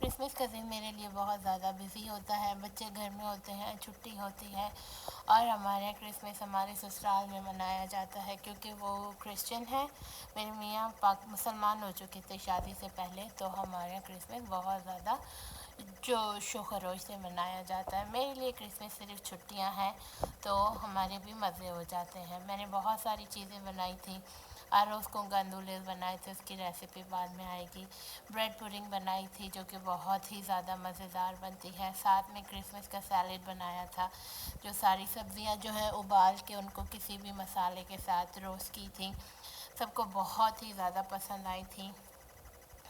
Christmas کا دن میرے لیے بہت زیادہ بزی ہوتا ہے، بچے گھر میں ہوتے ہیں، چھٹی ہوتی ہے، اور ہمارے یہاں کرسمس ہمارے سسرال میں منایا جاتا ہے کیونکہ وہ کرسچن ہے۔ میرے میاں مسلمان ہو چکے تھے شادی سے پہلے، تو ہمارے یہاں کرسمس بہت زیادہ جوش و خروش سے منایا جاتا ہے۔ میرے لیے کرسمس صرف چھٹیاں ہیں تو ہمارے بھی مزے ہو جاتے ہیں۔ میں نے بہت ساری چیزیں بنائی تھیں، آروز کو گندولے بنائے تھے، اس کی ریسیپی بعد میں آئے گی۔ بریڈ پڈنگ بنائی تھی جو کہ بہت ہی زیادہ مزیدار بنتی ہے۔ ساتھ میں کرسمس کا سیلیڈ بنایا تھا، جو ساری سبزیاں جو ہے ابال کے ان کو کسی بھی مسالے کے ساتھ روسٹ کی تھیں، سب کو بہت ہی زیادہ پسند آئی تھیں۔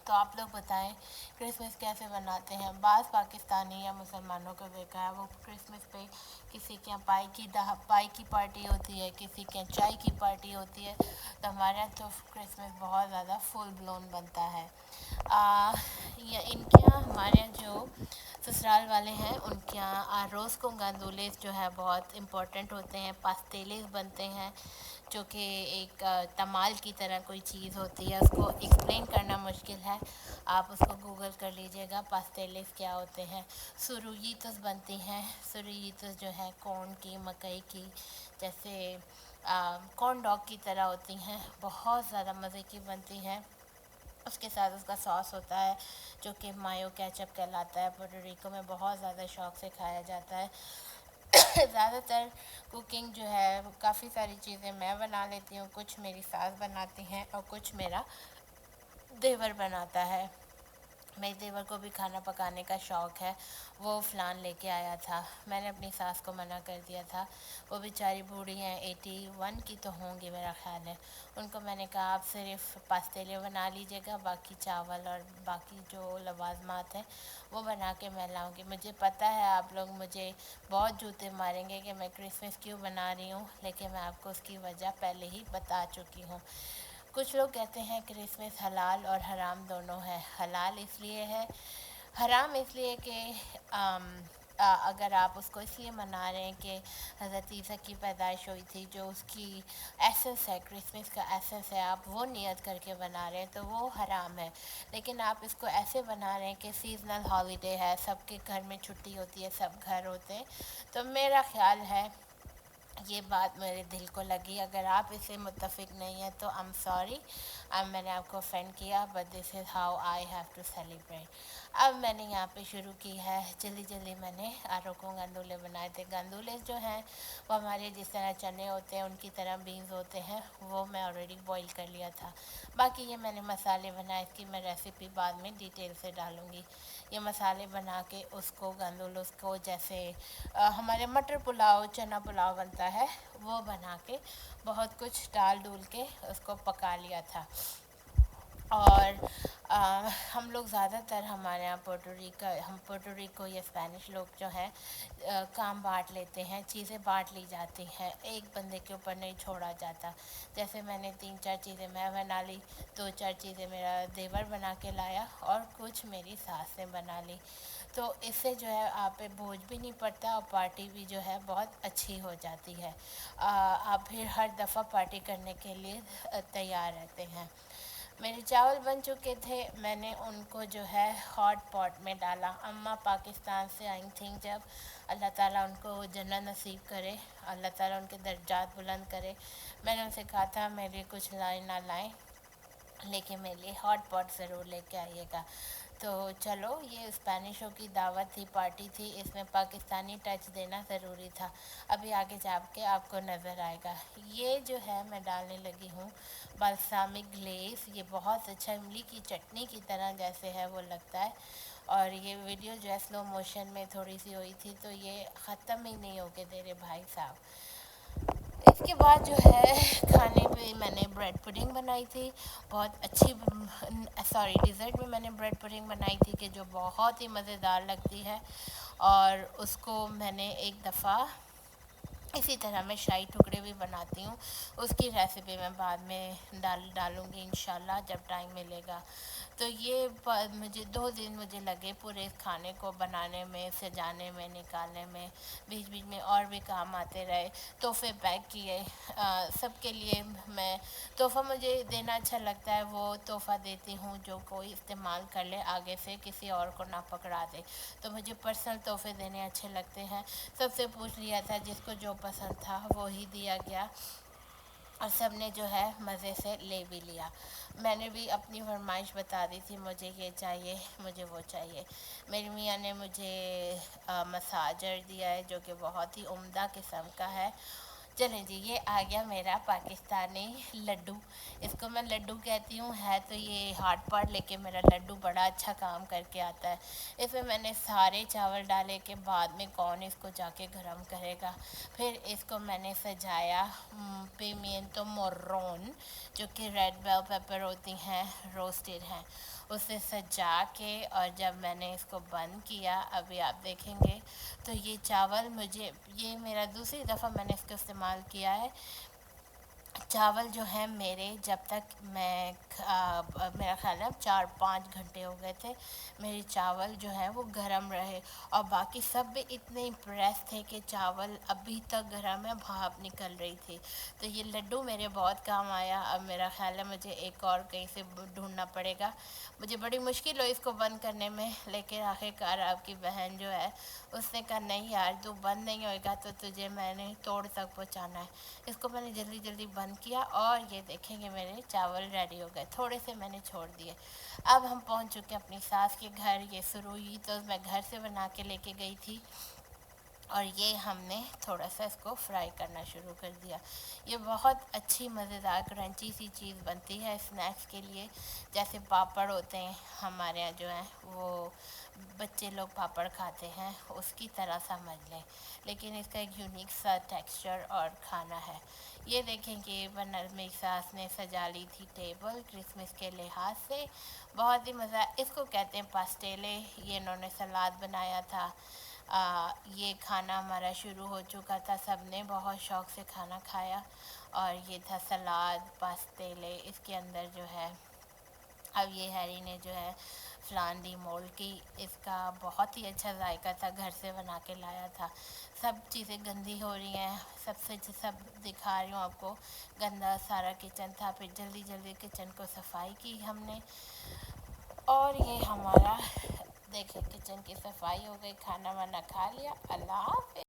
تو آپ لوگ بتائیں کرسمس کیسے مناتے ہیں؟ بعض پاکستانی یا مسلمانوں کو دیکھا ہے وہ کرسمس پہ کسی کے یہاں پائی کی پارٹی ہوتی ہے، کسی کے یہاں چائے کی پارٹی ہوتی ہے، تو ہمارے یہاں تو کرسمس بہت زیادہ فل بلون بنتا ہے۔ ان کے یہاں ہمارے یہاں جو سسرال والے ہیں ان کے یہاں آروز کو گندولے جو ہے بہت امپورٹنٹ ہوتے ہیں، پاستیلز بنتے ہیں جو کہ ایک تمال کی طرح کوئی چیز ہوتی ہے، اس کو ایکسپلین کرنا مشکل ہے، آپ اس کو گوگل کر لیجئے گا پاستیلز کیا ہوتے ہیں۔ سرویتس بنتی ہیں، سرویتس جو ہے کورن کی، مکئی کی، جیسے کورن ڈاگ کی طرح ہوتی ہیں، بہت زیادہ مزے کی بنتی ہیں۔ اس کے ساتھ اس کا ساس ہوتا ہے جو کہ مایو کیچپ کہلاتا ہے، پورٹو ریکو میں بہت زیادہ شوق سے کھایا جاتا ہے۔ زیادہ تر کوکنگ جو ہے کافی ساری چیزیں میں بنا لیتی ہوں، کچھ میری ساس بناتی ہیں اور کچھ میرا دیور بناتا ہے۔ میرے دیور کو بھی کھانا پکانے کا شوق ہے، وہ فلان لے کے آیا تھا، میں نے اپنی ساس کو منع کر دیا تھا، وہ بیچاری بوڑھی ہیں، 81 کی تو ہوں گی میرا خیال ہے، ان کو میں نے کہا آپ صرف پاستیلے بنا لیجئے گا، باقی چاول اور باقی جو لوازمات ہیں وہ بنا کے میں لاؤں گی۔ مجھے پتہ ہے آپ لوگ مجھے بہت جوتے ماریں گے کہ میں کرسمس کیوں بنا رہی ہوں، لیکن میں آپ کو اس کی وجہ پہلے ہی بتا چکی ہوں۔ کچھ لوگ کہتے ہیں کرسمس حلال اور حرام دونوں ہے۔ حلال اس لیے ہے، حرام اس لیے کہ اگر آپ اس کو اس لیے منا رہے ہیں کہ حضرت عیسیٰ کی پیدائش ہوئی تھی، جو اس کی ایسنس ہے، کرسمس کا ایسنس ہے، آپ وہ نیت کر کے بنا رہے ہیں تو وہ حرام ہے۔ لیکن آپ اس کو ایسے بنا رہے ہیں کہ سیزنل ہالیڈے ہے، سب کے گھر میں چھٹی ہوتی ہے، سب گھر ہوتے ہیں، تو میرا خیال ہے یہ بات میرے دل کو لگی۔ اگر آپ اس سے متفق نہیں ہیں تو I'm sorry، میں نے آپ کو offend کیا، but this is how I have to celebrate۔ اب میں نے یہاں پہ شروع کی ہے، جلدی میں نے آرو کو گندولے بنائے تھے۔ گندولے جو ہیں وہ ہمارے جس طرح چنے ہوتے ہیں ان کی طرح بینز ہوتے ہیں، وہ میں آلریڈی بوائل کر لیا تھا۔ باقی یہ میں نے مسالے بنائے، اس کی میں ریسیپی بعد میں ڈیٹیل سے ڈالوں گی۔ یہ مسالے بنا کے اس کو گندولوں کو جیسے ہمارے مٹر پلاؤ، چنا پلاؤ بنتا ہے، وہ بنا کے بہت کچھ ڈال ڈول کے اس کو پکا لیا تھا۔ اور ہم لوگ زیادہ تر ہمارے یہاں پورٹو ریکو یا اسپینش لوگ جو ہیں کام بانٹ لیتے ہیں، چیزیں بانٹ لی جاتی ہیں، ایک بندے کے اوپر نہیں چھوڑا جاتا۔ جیسے میں نے 3-4 چیزیں میں بنا لی، 2-4 چیزیں میرا دیور بنا کے لایا اور کچھ میری ساس نے بنا لی، تو اس سے جو ہے آپ پہ بوجھ بھی نہیں پڑتا اور پارٹی بھی جو ہے بہت اچھی ہو جاتی ہے۔ آپ پھر ہر دفعہ پارٹی کرنے کے لیے تیار رہتے ہیں۔ میرے چاول بن چکے تھے، میں نے ان کو جو ہے ہاٹ پاٹ میں ڈالا۔ اماں پاکستان سے آئی تھیں جب، اللہ تعالیٰ ان کو جنت نصیب کرے، اللہ تعالیٰ ان کے درجات بلند کرے، میں نے ان سے کہا تھا میرے لیے کچھ لائیں نہ لائیں لیکن میرے لیے ہاٹ پاٹ ضرور لے کے آئیے گا۔ تو چلو، یہ اسپینشوں کی دعوت تھی، پارٹی تھی، اس میں پاکستانی ٹچ دینا ضروری تھا۔ ابھی آگے جا کے آپ کو نظر آئے گا۔ یہ جو ہے میں ڈالنے لگی ہوں بالسامک گلیز، یہ بہت اچھا املی کی چٹنی کی طرح جیسے ہے وہ لگتا ہے، اور یہ ویڈیو جو ہے سلو موشن میں تھوڑی سی ہوئی تھی تو یہ ختم ہی نہیں ہو کے دے رہے بھائی صاحب۔ اس کے بعد جو ہے کھانے پہ میں نے بریڈ پڈنگ بنائی تھی، بہت اچھی، ڈیزرٹ میں میں نے بریڈ پڈنگ بنائی تھی کہ جو بہت ہی مزیدار لگتی ہے، اور اس کو میں نے ایک دفعہ اسی طرح میں شاہی ٹکڑے بھی بناتی ہوں، اس کی ریسیپی میں بعد میں ڈالوں گی انشاءاللہ جب ٹائم ملے گا۔ تو یہ مجھے 2 دن مجھے لگے پورے اس کھانے کو بنانے میں، سجانے میں، نکالنے میں، بیچ بیچ میں اور بھی کام آتے رہے، تحفے پیک کیے سب کے لیے۔ میں تحفہ مجھے دینا اچھا لگتا ہے، وہ تحفہ دیتی ہوں جو کوئی استعمال کر لے آگے سے، کسی اور کو نہ پکڑا دے، تو مجھے پرسنل تحفے دینے اچھے لگتے ہیں۔ سب سے پوچھ لیا تھا، جس کو جو پسند تھا وہی دیا گیا، اور سب نے جو ہے مزے سے لے بھی لیا۔ میں نے بھی اپنی فرمائش بتا دی تھی، مجھے یہ چاہیے، مجھے وہ چاہیے۔ میری میاں نے مجھے مساجر دیا ہے جو کہ بہت ہی عمدہ قسم کا ہے۔ چلیں جی، یہ آ گیا میرا پاکستانی لڈو۔ اس کو میں لڈو کہتی ہوں، ہے تو یہ ہارڈ پارٹ، لیکن میرا لڈو بڑا اچھا کام کر کے آتا ہے۔ اس میں نے سارے چاول ڈالے کے بعد میں کون اس کو جا کے گرم کرے گا۔ پھر اس کو میں نے سجایا پیمینٹو مورون، جو کہ ریڈ بیل پیپر ہوتی ہیں، روسٹڈ ہیں، اسے سجا کے، اور جب میں نے اس کو بند کیا، ابھی آپ دیکھیں گے تو یہ چاول یہ میرا دوسری دفعہ میں نے اس کو استعمال کیا ہے۔ چاول جو ہیں میرے، جب تک میرا خیال ہے 4-5 گھنٹے ہو گئے تھے، میرے چاول جو ہے وہ گرم رہے، اور باقی سب بھی اتنے امپریس تھے کہ چاول ابھی تک گرم ہے، بھاپ نکل رہی تھی۔ تو یہ لڈو میرے بہت کام آیا۔ اب میرا خیال ہے مجھے ایک اور کہیں سے ڈھونڈنا پڑے گا، مجھے بڑی مشکل ہو اس کو بند کرنے میں، لیکن آخرکار آپ کی بہن جو ہے اس نے کہا نہیں یار، تو بند نہیں ہوئے گا تو تجھے میں نے توڑ تک پہنچانا ہے۔ اس کو میں نے جلدی جلدی بند کیا، اور یہ دیکھیں گے میرے چاول ریڈی ہو گئے، تھوڑے سے میں نے چھوڑ دیے۔ اب ہم پہنچ چکے اپنی ساس کے گھر۔ یہ سروئی تو میں گھر سے بنا کے لے کے گئی تھی، اور یہ ہم نے تھوڑا سا اس کو فرائی کرنا شروع کر دیا۔ یہ بہت اچھی مزیدار کرنچی سی چیز بنتی ہے اسنیکس کے لیے، جیسے پاپڑ ہوتے ہیں ہمارے یہاں جو ہیں، وہ بچے لوگ پاپڑ کھاتے ہیں، اس کی طرح سمجھ لیں، لیکن اس کا ایک یونیک سا ٹیکسچر اور کھانا ہے۔ یہ دیکھیں کہ میری ساس نے سجا لی تھی ٹیبل کرسمس کے لحاظ سے، بہت ہی مزہ۔ اس کو کہتے ہیں پاسٹیلے۔ یہ انہوں نے سلاد بنایا تھا۔ یہ کھانا ہمارا شروع ہو چکا تھا، سب نے بہت شوق سے کھانا کھایا، اور یہ تھا سلاد پاسٹیلے۔ اس کے اندر جو ہے، اب یہ ہیری نے جو ہے فلان دی مول کی، اس کا بہت ہی اچھا ذائقہ تھا، گھر سے بنا کے لایا تھا۔ سب چیزیں گندی ہو رہی ہیں، سب دکھا رہی ہوں آپ کو، گندا سارا کچن تھا، پھر جلدی جلدی کچن کو صفائی کی ہم نے، اور یہ ہمارا دیکھیں کچن کی صفائی ہو گئی، کھانا وانا کھا لیا۔ اللہ حافظ۔